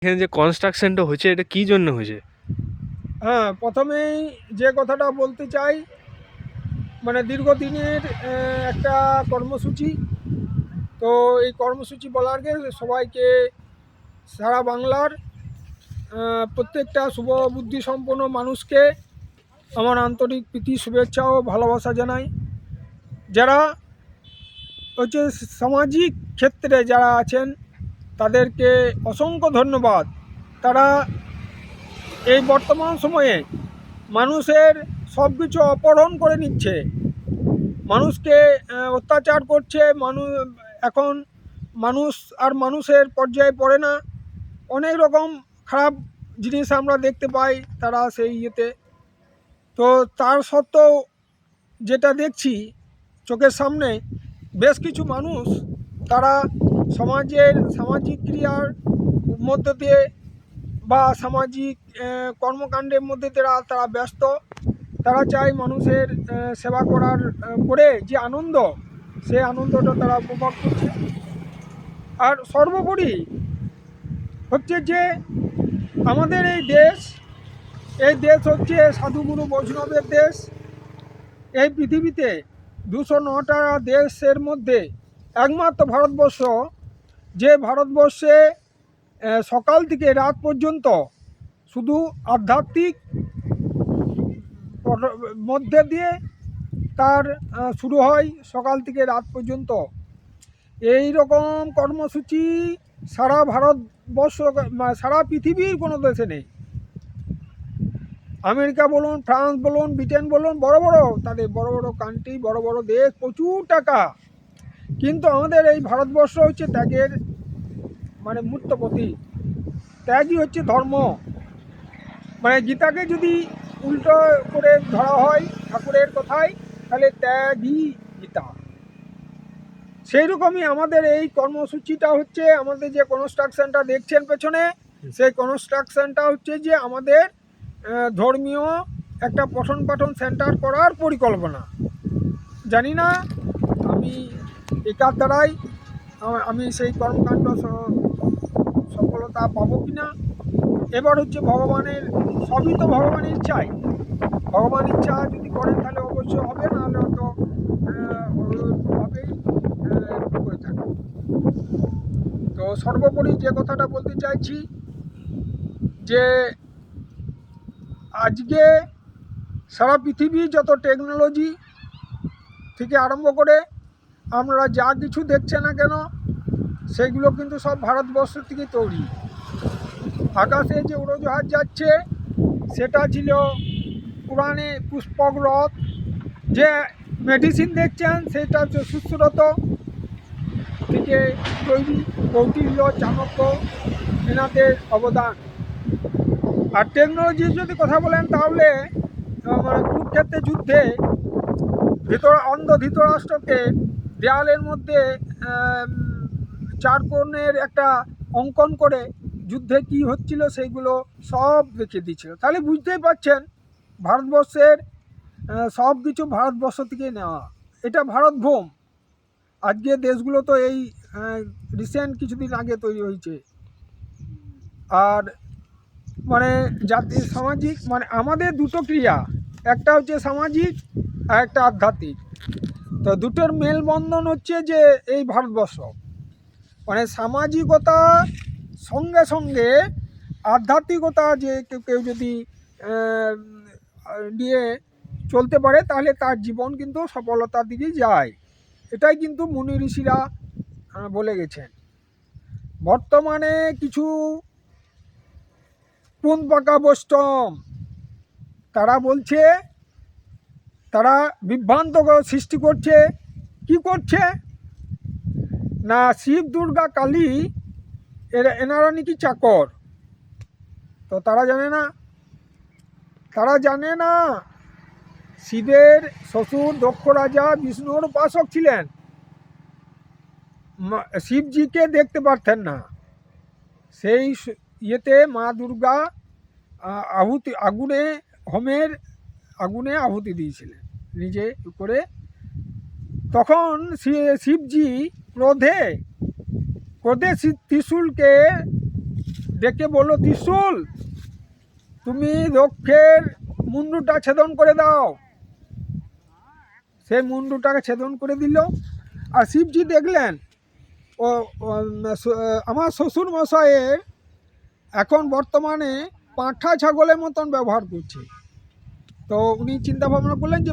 এখানে যে কনস্ট্রাকশনটা হচ্ছে এটা কি জন্য হয়েছে? হ্যাঁ, প্রথমেই যে কথাটা বলতে চাই, মানে দীর্ঘদিনের একটা কর্মসূচি। তো এই কর্মসূচি বলার আগে সবাইকে, সারা বাংলার প্রত্যেকটা শুভবুদ্ধি সম্পন্ন মানুষকে আমার আন্তরিক প্রীতি, শুভেচ্ছা ও ভালোবাসা জানাই। যারা হচ্ছে সামাজিক ক্ষেত্রে যারা আছেন তাদেরকে অসংখ্য ধন্যবাদ। তারা এই বর্তমান সময়ে মানুষের সব কিছু অপহরণ করে নিচ্ছে, মানুষকে অত্যাচার করছে। এখন মানুষ আর মানুষের পর্যায়ে পড়ে না, অনেক রকম খারাপ জিনিস আমরা দেখতে পাই তারা সেই ইয়েতে। তো তার সত্ত্বেও যেটা দেখছি চোখের সামনে, বেশ কিছু মানুষ তারা সামাজিক ক্রিয়ার মধ্য দিয়ে বা সামাজিক কর্মকাণ্ডের মধ্যে তারা ব্যস্ত। তারা চায় মানুষের সেবা করে যে আনন্দ, সে আনন্দটা তারা উপভোগ করছে। আর সর্বোপরি হচ্ছে যে আমাদের এই দেশ হচ্ছে সাধুগুরু বৈষ্ণবের দেশ। এই পৃথিবীতে 209টা দেশের মধ্যে একমাত্র ভারতবর্ষ, যে ভারতবর্ষে সকাল থেকে রাত পর্যন্ত শুধু আধ্যাত্মিক মধ্যে দিয়ে তার শুরু হয় সকাল থেকে রাত পর্যন্ত। এই রকম কর্মসূচি সারা ভারতবর্ষ, সারা পৃথিবীর কোনো দেশে নেই। আমেরিকা বলুন, ফ্রান্স বলুন, ব্রিটেন বলুন, তাদের বড় বড় কান্ট্রি, বড় বড় দেশ, প্রচুর টাকা। কিন্তু আমাদের এই ভারতবর্ষ হচ্ছে ত্যাগের মানে মূর্ত প্রতীক। ত্যাগই হচ্ছে ধর্ম। মানে গীতাকে যদি উল্টো করে ধরা হয় ঠাকুরের কথায়, তাহলে ত্যাগই গীতা। সেই রকমই আমাদের এই কর্মসূচিটা হচ্ছে, আমাদের যে কনস্ট্রাকশনটা দেখছেন পেছনে, সেই কনস্ট্রাকশনটা হচ্ছে যে আমাদের ধর্মীয় একটা পঠন পাঠন সেন্টার করার পরিকল্পনা। জানি না আমি একার দ্বারাই আমি সেই কর্মকাণ্ড সফলতা পাবো কি না। এবার হচ্ছে ভগবানের, সবই তো ভগবানের ইচ্ছাই। ভগবান ইচ্ছা যদি করেন তাহলে অবশ্যই হবে, নাহলে হয়তো ভাবেই করে থাকে। তো সর্বোপরি যে কথাটা বলতে চাইছি যে আজকে সারা পৃথিবী যত টেকনোলজি থেকে আরম্ভ করে আমরা যা কিছু দেখছে না কেন, সেগুলো কিন্তু সব ভারতবর্ষ থেকে তৈরি। আকাশে যে উড়োজাহাজ যাচ্ছে সেটা ছিল পুরাণে পুষ্পক রথ। যে মেডিসিন দেখছেন সেটা হচ্ছে সুশ্রুত থেকে তৈরি, কৌটিল্য, চাণক্য, এনাদের অবদান। আর টেকনোলজির যদি কথা বলেন তাহলে মানে কুরুক্ষেত্রের যুদ্ধে ধৃতরাষ্ট্রকে দেয়ালের মধ্যে চার কোণের একটা অঙ্কন করে যুদ্ধে কি হচ্ছিল সেইগুলো সব রেখে দিয়েছিল। তাহলে বুঝতেই পারছেন ভারতবর্ষের সব কিছু ভারতবর্ষ থেকে নেওয়া। এটা ভারতভূম। আজকে দেশগুলো তো এই রিসেন্ট কিছুদিন আগে তৈরি হয়েছে। আর মানে সামাজিক, মানে আমাদের দুটো ক্রিয়া, একটা হচ্ছে সামাজিক আর একটা আধ্যাত্মিক। তো দুটোর মেলবন্ধন হচ্ছে যে এই ভারতবর্ষ। মানে সামাজিকতা সঙ্গে সঙ্গে আধ্যাত্মিকতা যে কেউ যদি নিয়ে চলতে পারে তাহলে তার জীবন কিন্তু সফলতার দিকে যায়। এটাই কিন্তু মুনি ঋষিরা বলে গেছেন। বর্তমানে কিছু পুন পাকা বৈষ্ণব তারা বলছে, তারা বিভ্রান্ত সৃষ্টি করছে। কি করছে না, শিব, দুর্গা, কালী এনারা নাকি চাকর। তো তারা জানে না শিবের শ্বশুর দক্ষ রাজা বিষ্ণুর উপাসক ছিলেন। শিবজিকে দেখতে পারতেন না। সেই ইয়েতে মা দুর্গা হোমের আগুনে আহুতি দিয়েছিলেন নিজে করে। তখন শিবজি ক্রোধে ত্রিশূলকে ডেকে বললো, ত্রিশূল তুমি দক্ষের মুন্ডুটা ছেদন করে দাও। সেই মুন্ডুটাকে ছেদন করে দিল। আর শিবজি দেখলেন ও আমার শ্বশুর মশাইয়ের এখন বর্তমানে পাঁঠা ছাগলের মতন ব্যবহার করছে। তো উনি চিন্তা ভাবনা করলেন যে